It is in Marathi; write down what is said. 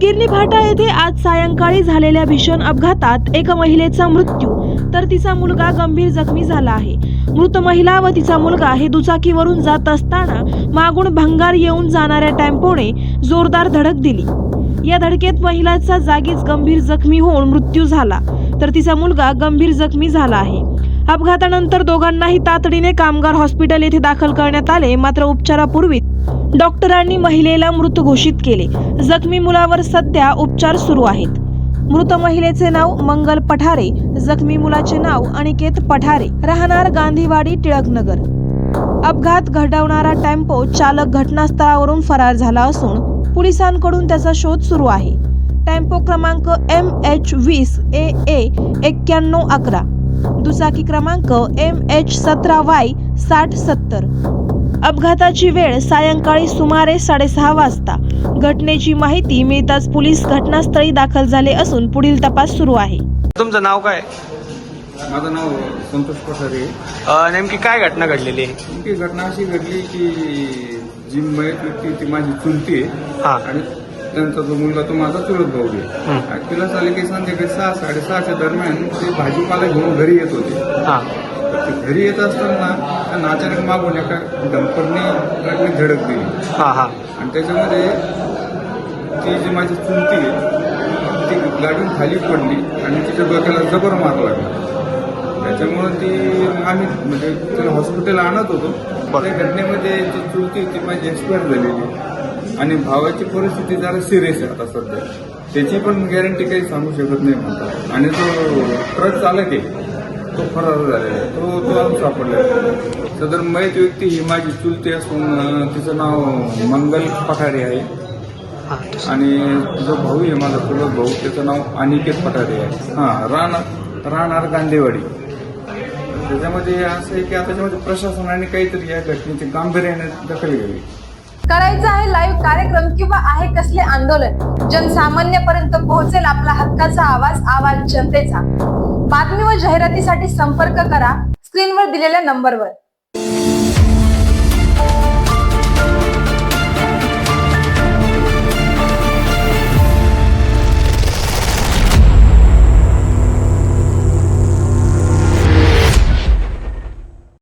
गिरणी फाटा येथे आज सायंकाळी झालेल्या भीषण अपघातात एका महिलेचा मृत्यू तर तिचा मुलगा गंभीर जखमी झाला आहे। मृत महिला व तिचा मुलगा हे दुचाकीवरून जात असताना मागून भंगार येऊन जाणाऱ्या टेम्पोने जोरदार धडक दिली। या धडकेत महिलाचा जागीच गंभीर जखमी होऊन मृत्यू झाला तर तिचा मुलगा गंभीर जखमी झाला आहे। अपघातानंतर दोघांनाही तातडीने कामगार हॉस्पिटल येथे दाखल करण्यात आले, मात्र उपचारापूर्वी डॉक्टरांनी महिलेला मृत घोषित केले। जखमी मुलावर सध्या उपचार सुरू आहेत। मृत महिलेचे नाव मंगल पठारे, जखमी मुलाचे नाव अनिकेत पठारे, राहणार गांधीवाडी, टिळकनगर। अपघात घडवणारा टेम्पो चालक घटनास्थळावरून फरार झाला असून पोलिसांकडून त्याचा शोध सुरू आहे। टेम्पो क्रमांक MH20 AA 9111, दुचाकी क्रमांक MH17Y 6070। अपघाताची वेळ सायंकाळी सुमारे 6:30 वाजता। घटनेची माहिती मिळताच पोलीस घटनास्थळी दाखल झाले असून पुढील तपास सुरू आहे। तुमचं नाव काय? माझं नाव संतोष पठारे। नेमकी काय घटना घडलेली आहे? नेमकी घटना अशी घडली की जी मयत व्यक्ती ती माझी चुलती आहे आणि त्यांचा जो मुलगा तो माझा चुलत भाऊ आहे। तिला झाले की संध्याकाळी 6-6:30च्या दरम्यान ते भाजीपाला घेऊन घरी येत होते। घरी येत असताना त्यांना अचानक मागून एका डंपरने धडक दिली आणि त्याच्यामध्ये ती जी माझी चुलती आहे ती गाडीतून खाली पडली आणि तिच्या डोक्याला जबर मार लागला। त्याच्यामुळे ती आम्ही म्हणजे तिला हॉस्पिटलला आणत होतो। त्या घटनेमध्ये जी चुलती ती माझी एक्सपायर झालेली आणि भावाची परिस्थिती जरा सिरियस आहे आता सध्या। त्याची पण गॅरंटी काही सांगू शकत नाही म्हणतात। आणि जो ट्रक चालक आहे तो फरार झालेला आहे, तो आम्ही सापडला। सदर मयत व्यक्ती ही माझी चुलती असून तिचं नाव मंगल पठारे आहे आणि जो भाऊ आहे माझा चुलत भाऊ त्याचं नाव अनिकेत पठारे आहे। राहणार गांधीवाडी। त्याच्यामध्ये असं आहे की आता त्याच्यामध्ये प्रशासनाने काहीतरी या घटनेची गांभीर्याने दखल घ्यावी। करायचं आहे लाईव्ह कार्यक्रम किंवा आहे कसले आंदोलन, जनसामान्यपर्यंत पोहोचेल आपला हक्काचा आवाज जनतेचा। बातमी व जाहिरातीसाठी संपर्क करा स्क्रीनवर दिलेल्या नंबरवर।